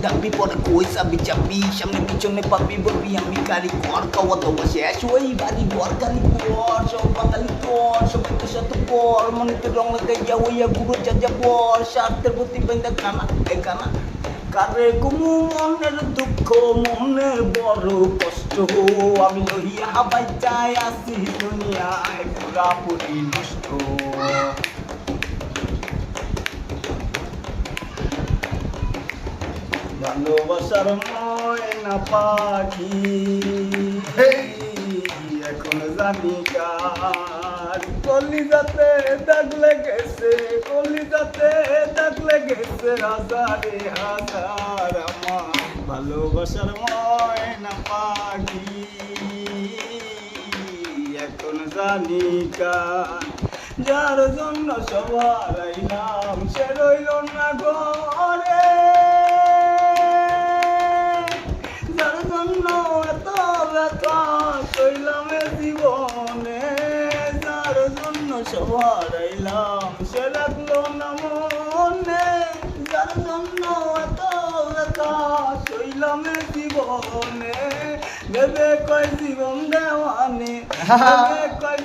ডাকবি পরে কই চাবি চাবি সামনে পিছনে পাবি বলবি আমি গাড়ি কর খাওয়া দাওয়া শেষ ওই বাড়ি ঘর গালি পর সব বাঙালি কর সবাই তো সাথে পর মনেতে রং লাগাইয়া ওইয়া গুরু যা পর স্বার্থের প্রতি বেঁধে কানা কানা কারে কুমু মনের দুঃখ মনে বড় কষ্ট আমি লইয়া বাচ্চায় আসি দুনিয়ায় পুরাপুরি নষ্ট ভালোবাসার ময়না পাখি এখন জানি কার কলিজাতে দাগ লেগেছে কলিজাতে দাগ লেগেছে হাজারে হাজার আমার ভালোবাসার ময়না পাখি এখন জানি কার যার জন্য সবার আইলাম সে রইল না ঘরে জীবনে যার জন্য সবার আইলাম সে লাগলো না মনে যার জন্য এত ব্যথা সইলাম জীবনে ভেবে কয় জীবন দেওয়ানে ভেবে কয়